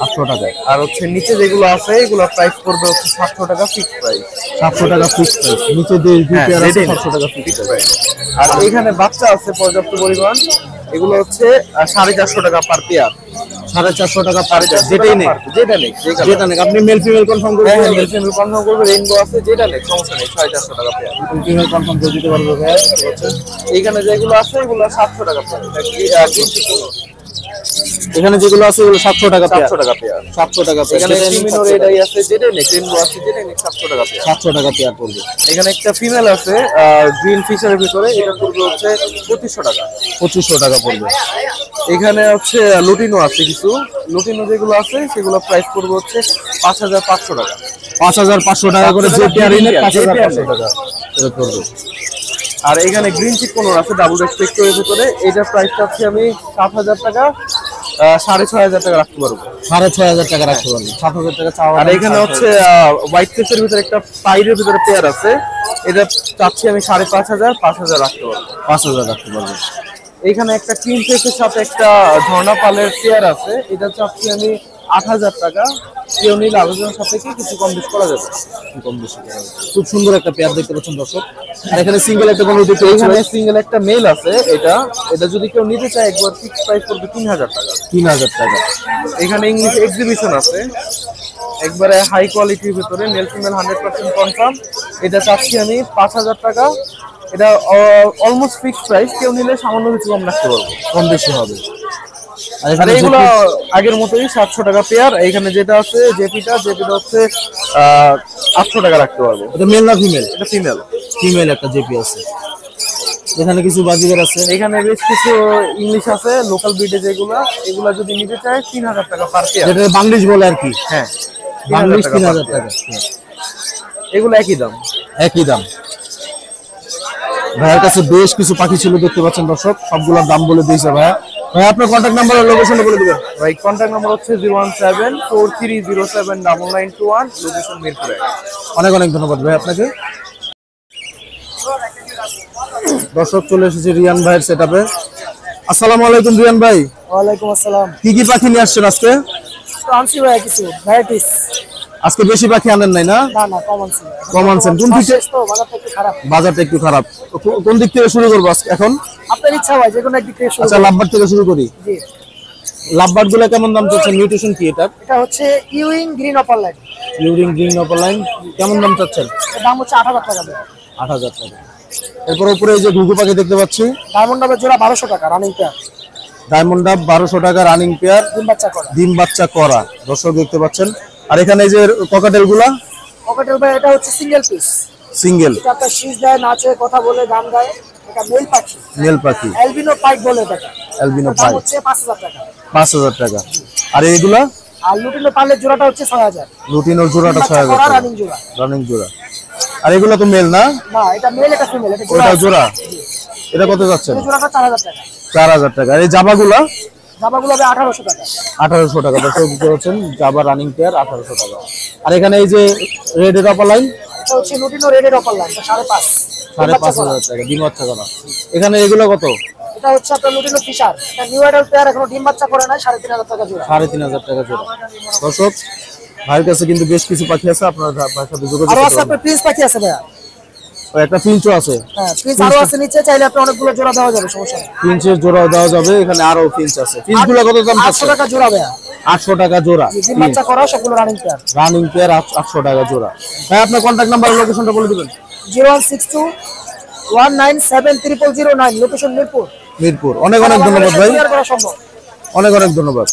800 টাকা। আর হচ্ছে নিচে যেগুলো আছে এগুলো প্রাইস পড়বে হচ্ছে 700 টাকা ফিক্স প্রাইস। 700 টাকা ফিক্স প্রাইস। নিচে দুই পেয়ার আছে 700 টাকা ফিক্স প্রাইস। আর এখানে বাচ্চা আছে পর্যাপ্ত পরিমাণ, এগুলো হচ্ছে 450 টাকা পার পেয়ার। 450 টাকা পার পেয়ার। যেটাই নেই, যেটা নেই, যেটা নেই আপনি মেল ফিমেল কনফার্ম করে হ্যাঁ দিবেন। মেল ফিমেল কনফার্ম করবে, রেইনবো আছে, যেটা নেই সমস্যা নেই, 450 টাকা পেয়ার। ফিমেল কনফার্ম করে দিতে পারবো ভাই। এইখানে যেগুলো আছে এগুলো 700 টাকা পেয়ার। এখানে যেগুলো আছে এগুলো 700 টাকা পেয়ার। 700 টাকা পেয়ার। 700 টাকা পেয়ার। এখানে ফিমিনো রেডাই আছে, যেটা নেই, রেইনবো আছে, যেটা নেই, 700 টাকা পেয়ার। 700 টাকা পেয়ার পড়বে। এখানে একটা ফিমেল আছে গ্রিন ফিশারের ভিতরে, এটা পড়বে হচ্ছে 2500 টাকা। 2500 টাকা পড়বে। এখানে হচ্ছে লুটিনো আছে কিছু, লুটিনো যেগুলো আছে সেগুলো প্রাইস পড়বে হচ্ছে 5500 টাকা। 5500 টাকা করে যে পেয়ারই নেন 5500 টাকা করে পড়বে। আর এখানে গ্রিন চিক কোন আছে ডাবল এক্সপেক্টরের ভিতরে, এটার প্রাইস চাচ্ছি আমি 7000 টাকা, 6500 টাকা রাখতে পারবো। 6500 টাকা রাখতে পারবেন। 7000 টাকা চাওয়া। আর এখানে হচ্ছে হোয়াইট ফেসের ভিতরে একটা পাইরের ভিতরে পেয়ার আছে, এটা চাচ্ছি আমি 5500, 5000 রাখতে পারবো। 5000 রাখতে পারবেন। এখানে একটা ক্রিম ফেসের সাথে একটা ঝর্ণা পালের পেয়ার আছে, এটা চাচ্ছি আমি 8000 টাকা। কেউ নিলে আলোচনার সাপেক্ষে কিছু কম বেশ করা যাবে। কম বেশি করা যাবে। খুব সুন্দর একটা পেয়ার দেখতে পাচ্ছেন দর্শক। আর এখানে সিঙ্গেল একটা কোনো দেখতে এখানে পাচ্ছেন। সিঙ্গেল একটা মেল আছে, এটা যদি কেউ নিতে চায় একবার ফিক্স প্রাইস পড়বে 3000 টাকা। 3000 টাকা। এখানে ইংলিশ এক্সিবিশন আছে একবারে হাই কোয়ালিটির ভিতরে, মেল ফিমেল 100% কনফার্ম, এটা চাচ্ছি আমি 5000 টাকা। এটা অলমোস্ট ফিক্সড প্রাইস, কেউ নিলে সামান্য কিছু কম রাখতে পারবো, কম বেশি হবে। আর আর এখানে এইগুলো আগের মতোই 700 টাকা পেয়ার। এখানে যেটা আছে জেপিটা হচ্ছে 800 টাকা রাখতে পারবো। এটা মেল না ফিমেল? এটা ফিমেল। ফিমেল একটা জেপি আছে। এখানে কিছু বাজিগার আছে। এখানে বেশ কিছু ইংলিশ আছে লোকাল ব্রিডে, যেগুলা এগুলা যদি নিতে চায় 3000 টাকা পার পেয়ার। যেটা বাংলিশ বলে আর কি। হ্যাঁ, বাংলিশ 3000 3000 টাকা। এগুলো একই দাম। একই দাম। ভাইয়ের কাছে বেশ কিছু পাখি ছিল দেখতে পাচ্ছেন দর্শক, সবগুলোর দাম বলে দিয়েছে ভাইয়া। ভাই আপনার কন্ট্যাক্ট নাম্বার আর লোকেশনটা বলে দিবেন। ভাই কন্ট্যাক্ট নাম্বার হচ্ছে 01743079921, লোকেশন মিরপুরে। অনেক অনেক ধন্যবাদ ভাই আপনাকে। দর্শক চলে এসেছে রিয়ান ভাইয়ের সেটআপে। আসসালামু আলাইকুম রিয়ান ভাই। ওয়ালাইকুম আসসালাম। কি কি পাখি নিয়ে আসছেন আজকে? আনছি ভাই কিছু ভ্যারাইটিস। আজকে বেশি পাখি আনেন নাই না? না না, কম আনছি। কম আনছেন। কোন দিক থেকে? তো বাজারটা একটু খারাপ। বাজারটা একটু খারাপ। কোন দিক থেকে শুরু করবো আজকে এখন? আপনার ইচ্ছা ভাই, যে কোনো একদিক থেকে শুরু আচ্ছা করুন। লাভবার্ড থেকে শুরু করি। জি, লাভবার্ড গুলো কেমন দাম চাচ্ছেন? নিউট্রিশন কি এটা? এটা হচ্ছে ইউইং গ্রিন অপার লাইট। ইউরিং গ্রিন অপারলাইন কেমন দাম চাচ্ছেন? এর দাম হচ্ছে 8000 টাকা। 8000 টাকা। এরপর উপরে এই যে ঘুঘু পাখি দেখতে পাচ্ছি, ডায়মন্ড ডাবের জোড়া 1200 টাকা রানিং পেয়ার। ডায়মন্ড ডাব 1200 টাকা রানিং পেয়ার, ডিম বাচ্চা করা। ডিম বাচ্চা করা। দর্শক দেখতে পাচ্ছেন। আর এখানে এই যে ককাটেল গুলা পকেটের ভাই এটা হচ্ছে সিঙ্গেল পিস। সিঙ্গেল। এটা একটা শীষ দেয়, নাচে, কথা বলে, গান গায়। এটা মেল পাখি, মেল পাখি, অ্যালবিনো পাইক বলে এটাকে। অ্যালবিনো এটার দাম পাইক, হচ্ছে 5000 টাকা। 5000 টাকা। আর এইগুলা আর লুটিনো পালের জোড়াটা হচ্ছে 6000। লুটিনোর জোড়াটা 6000 টাকা রানিং জোড়া। রানিং জোড়া। আর এগুলা তো মেল না? না, এটা মেল, এটা ফিমেল। এটা জোড়া। ওটা জোড়া। এটা কত যাচ্ছেন? এই জোড়াটা 4000 টাকা। 4000 টাকা। আর এই জাবাগুলা জামাগুলো হবে 1800 টাকা। 1800 টাকা। দর্শক দেখতে পাচ্ছেন জাবা রানিং পেয়ার 1800 টাকা। আর এখানে এই যে রেড এর অপারলাইন, এটা হচ্ছে লুটিনো রেডের অপার লাইন, 5.5। 5500 টাকা। ডিম বাচ্চা করা। এখানে এগুলো কত? এটা হচ্ছে আপনার লুটিনো ফিশার। এটা নিউ অ্যাডাল্ট পেয়ার, এখনো ডিম বাচ্চা করে নাই, 3500 টাকা জোড়া। 3500 টাকা জোড়া। দর্শক ভাইয়ের কাছে কিন্তু বেশ কিছু পাখি আছে, আপনারা ভাইয়ের সাথে যোগাযোগ আরো করতে আছে পারেন। আপনার প্রিন্স পাখি আছে ভাইয়া। ও একটা ফিঞ্চও আছে। হ্যাঁ, প্রিন্স আরো আছে নিচে, চাইলে আপনি অনেকগুলো জোড়া দেওয়া যাবে, সমস্যা নেই। ফিঞ্চের জোড়াও দেওয়া যাবে। এখানে আরো ফিঞ্চ আছে। ফিঞ্চগুলো কত দাম 800 টাকা জোড়া ভাইয়া। 800 টাকা জোড়া। জি, ডিম বাচ্চা করা সবগুলো রানিং পেয়ার। রানিং পেয়ার 800 টাকা জোড়া। ভাই আপনার কন্ট্যাক্ট নাম্বার আর লোকেশনটা বলে দিবেন। 0162197009, লোকেশন মিরপুর। মিরপুর। অনেক অনেক ধন্যবাদ ভাই, শেয়ার করা সম্ভব। অনেক অনেক ধন্যবাদ।